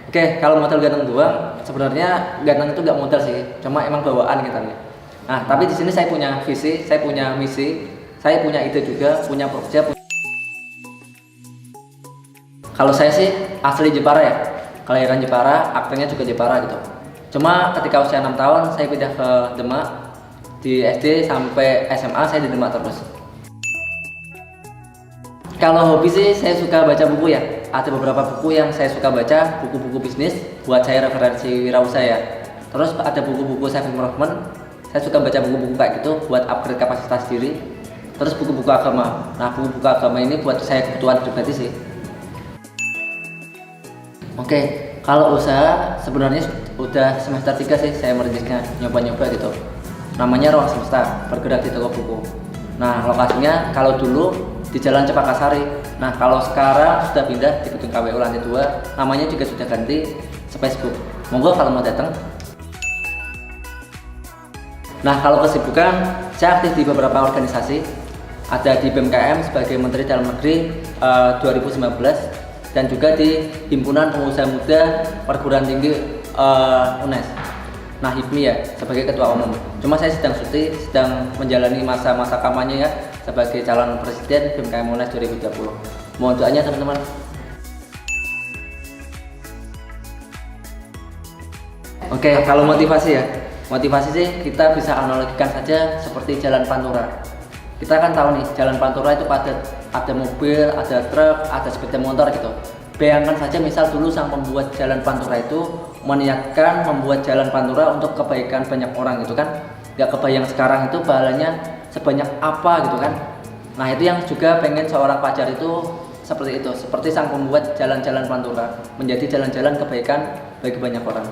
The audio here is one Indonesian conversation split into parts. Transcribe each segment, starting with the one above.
Oke, kalau modal ganteng dua, sebenarnya ganteng itu nggak modal sih, cuma emang bawaan kita nih. Nah, tapi di sini saya punya visi, saya punya misi, saya punya ide juga, punya proyek. Kalau saya sih asli Jepara ya, kelahiran Jepara, aktornya juga Jepara gitu. Cuma ketika usia 6 tahun, saya pindah ke Demak, di SD sampai SMA saya di Demak terus. Kalau hobi sih saya suka baca buku ya. Ada beberapa buku yang saya suka baca, buku-buku bisnis buat saya referensi wirausaha ya. Terus ada buku-buku self improvement. Saya suka baca buku-buku kayak gitu buat upgrade kapasitas diri. Terus buku-buku agama. Nah, buku-buku agama ini buat saya kebutuhan pribadi sih. Oke, kalau usaha sebenarnya udah semester 3 sih saya merintisnya, nyoba-nyoba gitu. Namanya Ruang Semesta, bergerak di toko buku. Nah, lokasinya kalau dulu di Jalan Cepaka Sari. Nah, kalau sekarang sudah pindah di gedung KWU lantai 2, namanya juga sudah ganti Facebook. Monggo kalau mau datang. Nah, kalau kesibukan, saya aktif di beberapa organisasi. Ada di BMKM sebagai Menteri Dalam Negeri 2019 dan juga di Himpunan Pengusaha Muda Perguruan Tinggi UNES. Nah, HIPMI ya, sebagai ketua umum. Cuma saya sedang cuti, sedang menjalani masa-masa kampanye ya sebagai calon presiden BMKM UNES 2030. Mohon doanya teman-teman. Oke, kalau motivasi ya. Motivasi sih kita bisa analogikan saja seperti jalan pantura. Kita kan tahu nih, jalan pantura itu padat. Ada mobil, ada truk, ada sepeda motor gitu. Bayangkan saja misal dulu sang pembuat jalan pantura itu meniatkan membuat jalan pantura untuk kebaikan banyak orang gitu kan. Gak kebayang sekarang itu pahalanya sebanyak apa gitu kan. Nah, itu yang juga pengen seorang pacar itu seperti itu, seperti sang pembuat jalan-jalan pantura, menjadi jalan-jalan kebaikan bagi banyak orang.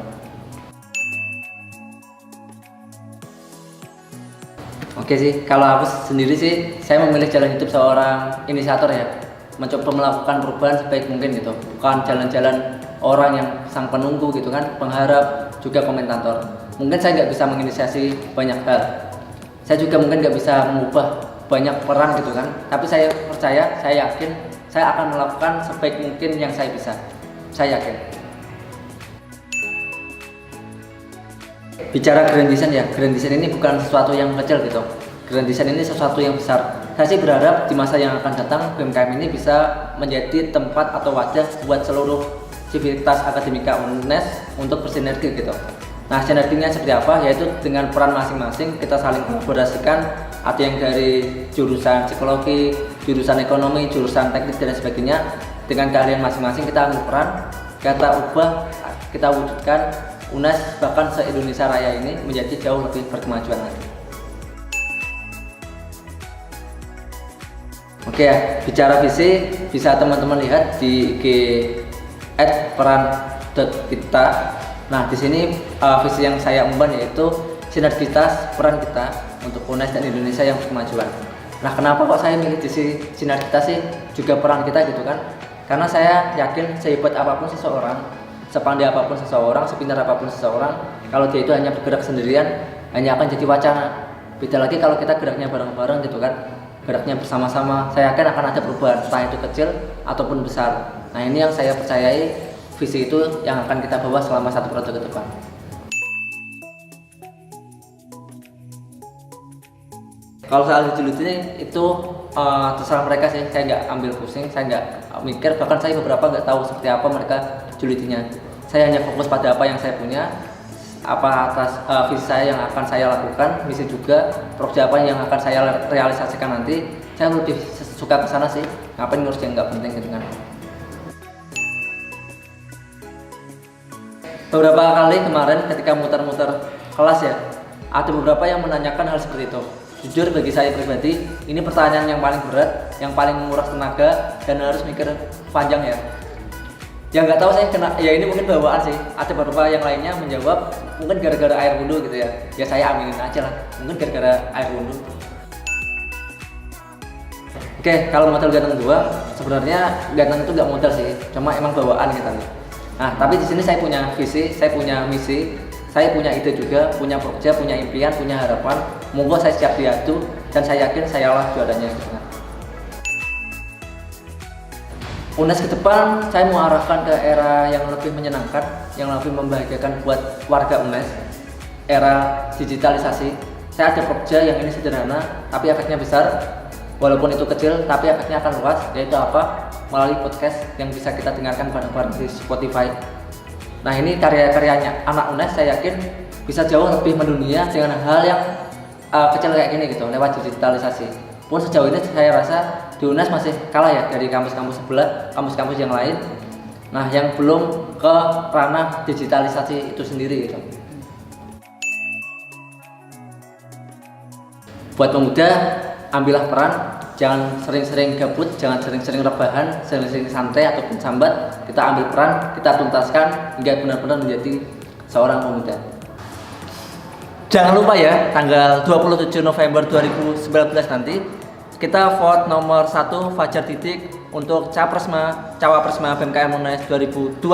Oke sih, kalau aku sendiri sih, saya memilih jalan hidup seorang inisiator ya, mencoba melakukan perubahan sebaik mungkin gitu, bukan jalan-jalan orang yang sang penunggu gitu kan, pengharap juga komentator. Mungkin saya nggak bisa menginisiasi banyak hal, saya juga mungkin nggak bisa mengubah banyak peran gitu kan, tapi saya percaya, saya yakin, saya akan melakukan sebaik mungkin yang saya bisa, saya yakin. Bicara grand design ya, grand design ini bukan sesuatu yang kecil gitu. Grand design ini sesuatu yang besar. Saya sih berharap di masa yang akan datang BMKM ini bisa menjadi tempat atau wadah buat seluruh sivitas akademika UNES untuk bersinergi gitu. Nah, sinerginya seperti apa? Yaitu dengan peran masing-masing kita saling kolaborasikan. Ada yang dari jurusan psikologi, jurusan ekonomi, jurusan teknik dan sebagainya. Dengan keahlian masing-masing kita ambil peran, kita ubah, kita wujudkan UNES bahkan se-Indonesia Raya ini menjadi jauh lebih berkemajuan lagi. Oke ya, bicara visi bisa teman-teman lihat di IG @peran.kita. Nah, di sini visi yang saya emban yaitu sinergitas peran kita untuk UNES dan Indonesia yang berkemajuan. Nah, kenapa kok saya milih di sinergitas sih juga peran kita gitu kan? Karena saya yakin sehebat apapun seseorang, sepandai apapun seseorang, sepintar apapun seseorang, kalau dia itu hanya bergerak sendirian, hanya akan jadi wacana. Beda lagi kalau kita geraknya bareng-bareng gitu kan, geraknya bersama-sama, saya yakin akan ada perubahan, entah itu kecil ataupun besar. Nah, ini yang saya percayai, visi itu yang akan kita bawa selama satu periode ke depan. Kalau soal dijuluti itu terserah mereka sih, saya nggak ambil pusing, saya nggak mikir, bahkan saya beberapa nggak tahu seperti apa mereka julitinya. Saya hanya fokus pada apa yang saya punya, apa atas visi saya yang akan saya lakukan, misi juga, proyek apa yang akan saya realisasikan nanti. Saya lebih suka ke sana sih, ngapain ngurus yang nggak penting gitu kan. Beberapa kali kemarin ketika muter-muter kelas ya, ada beberapa yang menanyakan hal seperti itu. Jujur bagi saya pribadi, ini pertanyaan yang paling berat, yang paling menguras tenaga dan harus mikir panjang ya. Ya nggak tahu saya kena, ya ini mungkin bawaan sih. Ada beberapa yang lainnya menjawab mungkin gara-gara air wudhu gitu ya. Ya saya aminin aja lah, mungkin gara-gara air wudhu. Oke, kalau modal ganteng dua, sebenarnya ganteng itu nggak modal sih, cuma emang bawaan kita nih. Nah, tapi di sini saya punya visi, saya punya misi, saya punya ide juga, punya proyek, punya impian, punya harapan. Monggo saya siap diadu dan saya yakin saya lah juaranya gitu kan. UNES ke depan saya mau arahkan ke era yang lebih menyenangkan, yang lebih membahagiakan buat warga UNES. Era digitalisasi. Saya ada proja yang ini sederhana tapi efeknya besar. Walaupun itu kecil tapi efeknya akan luas, yaitu apa? Melalui podcast yang bisa kita dengarkan bareng-bareng di Spotify. Nah, ini karya-karyanya anak UNES, saya yakin bisa jauh lebih mendunia dengan hal yang kecil kayak gini gitu, lewat digitalisasi. Pun sejauh ini saya rasa di UNES masih kalah ya dari kampus-kampus sebelah, kampus-kampus yang lain. Nah, yang belum ke ranah digitalisasi itu sendiri gitu. Buat pemuda, ambillah peran, jangan sering-sering gabut, jangan sering-sering rebahan, sering-sering santai ataupun sambat. Kita ambil peran, kita tuntaskan hingga benar-benar menjadi seorang pemuda. Jangan lupa ya, tanggal 27 November 2019 nanti kita vote nomor 1 Fajar Didik untuk Cawapresma BMKM UNES 2020.